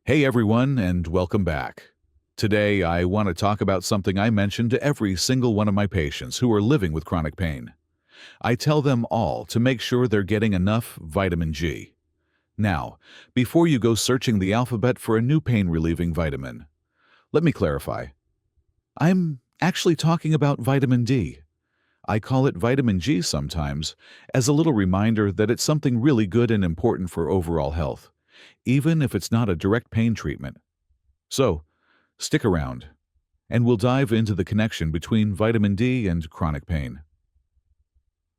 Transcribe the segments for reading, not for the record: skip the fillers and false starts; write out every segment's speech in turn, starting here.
Hey everyone, and welcome back. Today, I want to talk about something I mention to every single one of my patients who are living with chronic pain. I tell them all to make sure they're getting enough vitamin G. Now, before you go searching the alphabet for a new pain-relieving vitamin, let me clarify. I'm actually talking about vitamin D. I call it vitamin G sometimes as a little reminder that it's something really good and important for overall health, even if it's not a direct pain treatment. So, stick around, and we'll dive into the connection between vitamin D and chronic pain.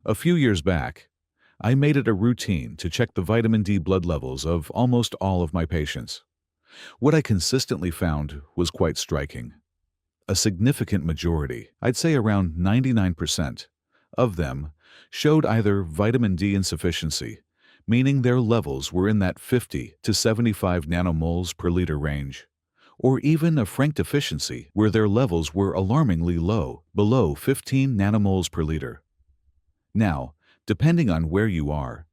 A few years back, I made it a routine to check the vitamin D blood levels of almost all of my patients. What I consistently found was quite striking. A significant majority, I'd say around 99%, of them showed either vitamin D insufficiency, meaning their levels were in that 50 to 75 nanomoles per liter range, or even a frank deficiency where their levels were alarmingly low, below 15 nanomoles per liter. Now, depending on where you are,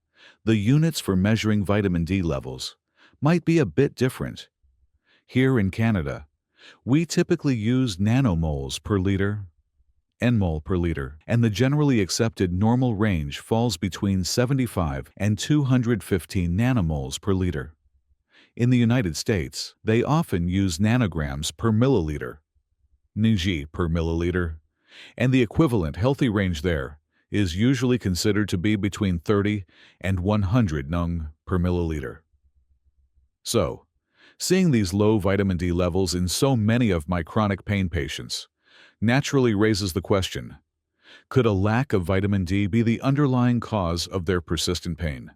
the units for measuring vitamin D levels might be a bit different. Here in Canada, we typically use nanomoles per liter, nmol per liter, and the generally accepted normal range falls between 75 and 215 nanomoles per liter. In the United States, they often use nanograms per milliliter, ng per milliliter, and the equivalent healthy range there is usually considered to be between 30 and 100 nung per milliliter. So, seeing these low vitamin D levels in so many of my chronic pain patients naturally raises the question, could a lack of vitamin D be the underlying cause of their persistent pain?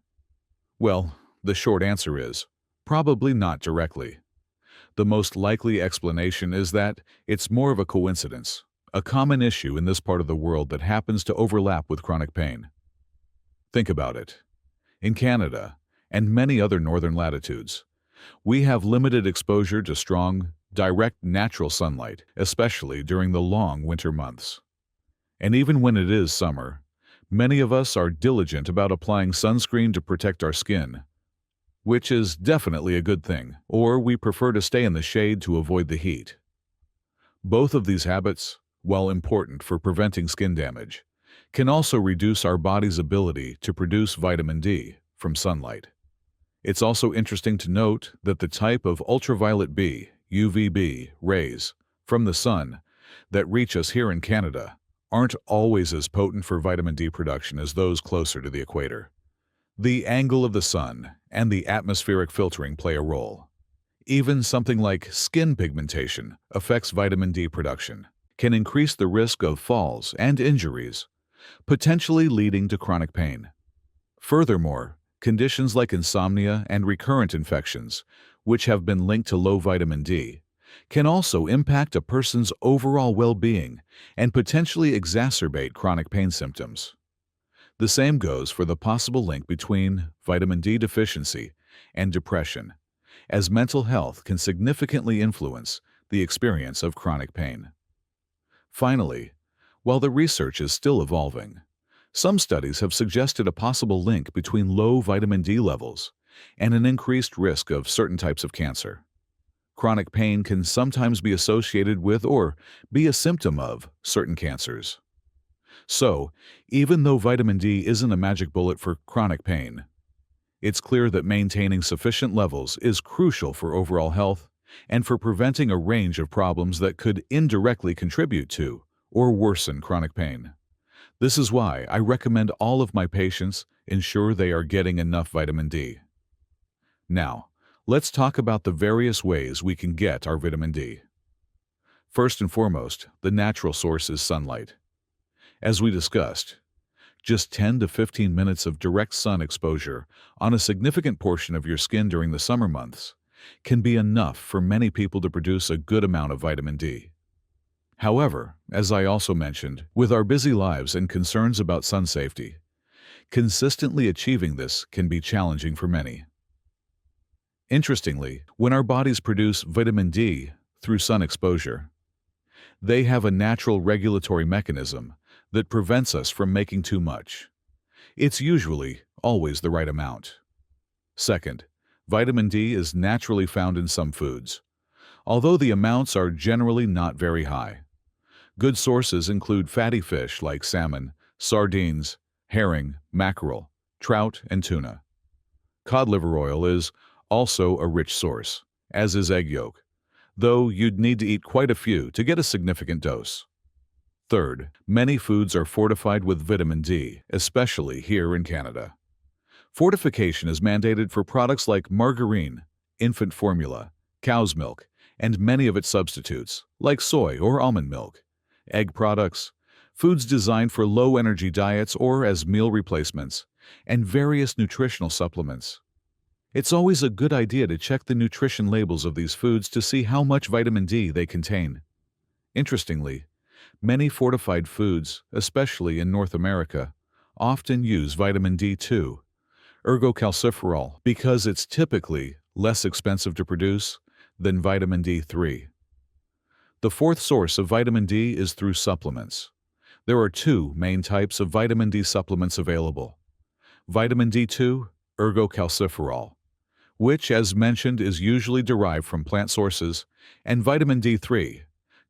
Well, the short answer is, probably not directly. The most likely explanation is that it's more of a coincidence, a common issue in this part of the world that happens to overlap with chronic pain. Think about it. In Canada, and many other northern latitudes, we have limited exposure to strong, direct natural sunlight, especially during the long winter months. And even when it is summer, many of us are diligent about applying sunscreen to protect our skin, which is definitely a good thing, or we prefer to stay in the shade to avoid the heat. Both of these habits, while important for preventing skin damage, can also reduce our body's ability to produce vitamin D from sunlight. It's also interesting to note that the type of ultraviolet B, UVB, rays from the sun that reach us here in Canada aren't always as potent for vitamin D production as those closer to the equator. The angle of the sun and the atmospheric filtering play a role. Even something like skin pigmentation affects vitamin D production, can increase the risk of falls and injuries, potentially leading to chronic pain. Furthermore, conditions like insomnia and recurrent infections, which have been linked to low vitamin D, can also impact a person's overall well-being and potentially exacerbate chronic pain symptoms. The same goes for the possible link between vitamin D deficiency and depression, as mental health can significantly influence the experience of chronic pain. Finally, while the research is still evolving, some studies have suggested a possible link between low vitamin D levels and an increased risk of certain types of cancer. Chronic pain can sometimes be associated with or be a symptom of certain cancers. So, even though vitamin D isn't a magic bullet for chronic pain, it's clear that maintaining sufficient levels is crucial for overall health and for preventing a range of problems that could indirectly contribute to or worsen chronic pain. This is why I recommend all of my patients ensure they are getting enough vitamin D. Now, let's talk about the various ways we can get our vitamin D. First and foremost, the natural source is sunlight. As we discussed, just 10 to 15 minutes of direct sun exposure on a significant portion of your skin during the summer months can be enough for many people to produce a good amount of vitamin D. However, as I also mentioned, with our busy lives and concerns about sun safety, consistently achieving this can be challenging for many. Interestingly, when our bodies produce vitamin D through sun exposure, they have a natural regulatory mechanism that prevents us from making too much. It's usually always the right amount. Second, Vitamin D is naturally found in some foods, although the amounts are generally not very high. Good sources include fatty fish like salmon, sardines, herring, mackerel, trout, and tuna. Cod liver oil is also a rich source, as is egg yolk, though you'd need to eat quite a few to get a significant dose. Third, many foods are fortified with vitamin D, especially here in Canada. Fortification is mandated for products like margarine, infant formula, cow's milk, and many of its substitutes, like soy or almond milk, egg products, foods designed for low-energy diets or as meal replacements, and various nutritional supplements. It's always a good idea to check the nutrition labels of these foods to see how much vitamin D they contain. Interestingly, many fortified foods, especially in North America, often use vitamin D2, ergocalciferol, because it's typically less expensive to produce than vitamin D3. The fourth source of vitamin D is through supplements. There are two main types of vitamin D supplements available. Vitamin D2, ergocalciferol, which, as mentioned, is usually derived from plant sources, and vitamin D3,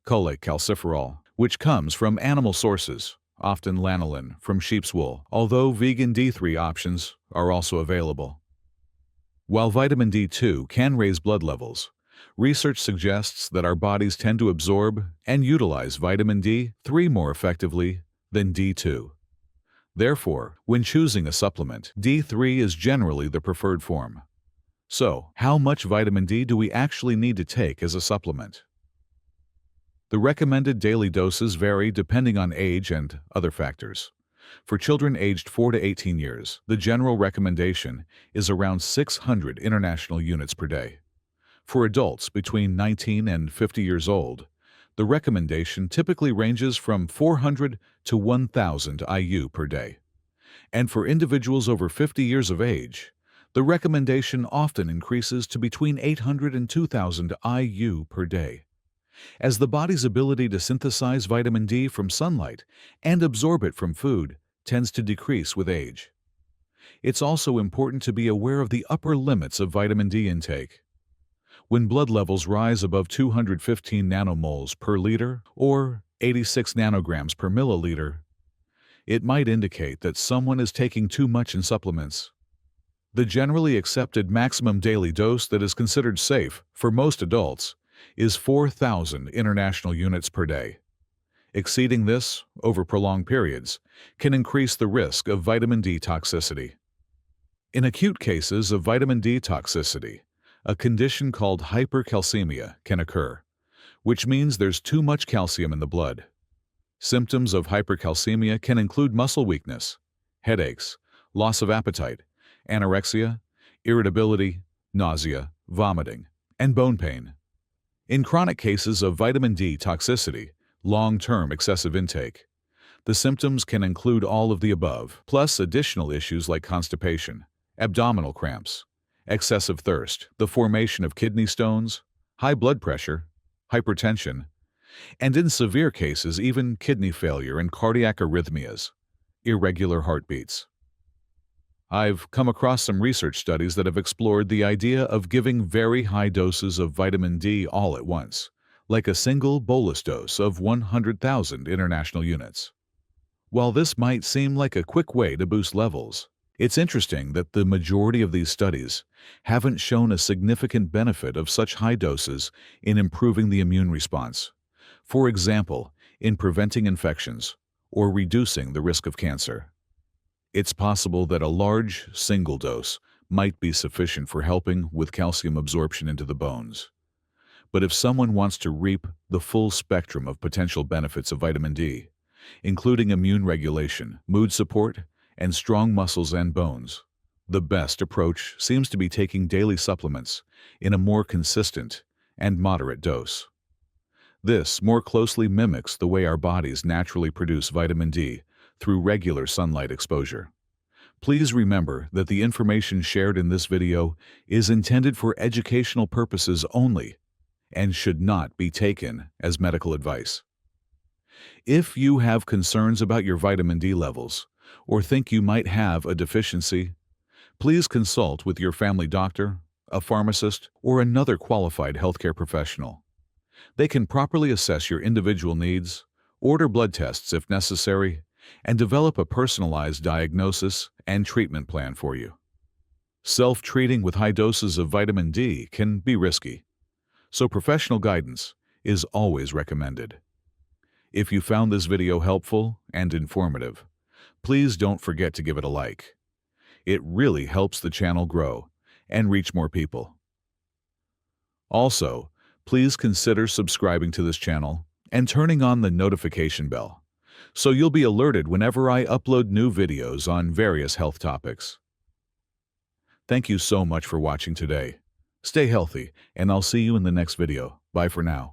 cholecalciferol, which comes from animal sources, often lanolin from sheep's wool, although vegan D3 options are also available. While vitamin D2 can raise blood levels, research suggests that our bodies tend to absorb and utilize vitamin D3 more effectively than D2. Therefore, when choosing a supplement, D3 is generally the preferred form. So, how much vitamin D do we actually need to take as a supplement? The recommended daily doses vary depending on age and other factors. For children aged 4 to 18 years, the general recommendation is around 600 international units per day. For adults between 19 and 50 years old, the recommendation typically ranges from 400 to 1,000 IU per day. And for individuals over 50 years of age, the recommendation often increases to between 800 and 2,000 IU per day, as the body's ability to synthesize vitamin D from sunlight and absorb it from food tends to decrease with age. It's also important to be aware of the upper limits of vitamin D intake. When blood levels rise above 215 nanomoles per liter or 86 nanograms per milliliter, it might indicate that someone is taking too much in supplements. The generally accepted maximum daily dose that is considered safe for most adults is 4,000 international units per day. Exceeding this over prolonged periods can increase the risk of vitamin D toxicity. In acute cases of vitamin D toxicity, a condition called hypercalcemia can occur, which means there's too much calcium in the blood. Symptoms of hypercalcemia can include muscle weakness, headaches, loss of appetite, anorexia, irritability, nausea, vomiting, and bone pain. In chronic cases of vitamin D toxicity, long-term excessive intake, the symptoms can include all of the above, plus additional issues like constipation, abdominal cramps, excessive thirst, the formation of kidney stones, high blood pressure, hypertension, and in severe cases even kidney failure and cardiac arrhythmias, irregular heartbeats. I've come across some research studies that have explored the idea of giving very high doses of vitamin D all at once, like a single bolus dose of 100,000 international units. While this might seem like a quick way to boost levels, it's interesting that the majority of these studies haven't shown a significant benefit of such high doses in improving the immune response, for example, in preventing infections or reducing the risk of cancer. It's possible that a large, single dose might be sufficient for helping with calcium absorption into the bones. But if someone wants to reap the full spectrum of potential benefits of vitamin D, including immune regulation, mood support, and strong muscles and bones, the best approach seems to be taking daily supplements in a more consistent and moderate dose. This more closely mimics the way our bodies naturally produce vitamin D through regular sunlight exposure. Please remember that the information shared in this video is intended for educational purposes only and should not be taken as medical advice. If you have concerns about your vitamin D levels or think you might have a deficiency, please consult with your family doctor a pharmacist, or another qualified healthcare professional. They can properly assess your individual needs, order blood tests if necessary, and develop a personalized diagnosis and treatment plan for you. Self-treating with high doses of vitamin D can be risky, so professional guidance is always recommended. If you found this video helpful and informative, please don't forget to give it a like. It really helps the channel grow and reach more people. Also, please consider subscribing to this channel and turning on the notification bell, so you'll be alerted whenever I upload new videos on various health topics. Thank you so much for watching today. Stay healthy, and I'll see you in the next video. Bye for now.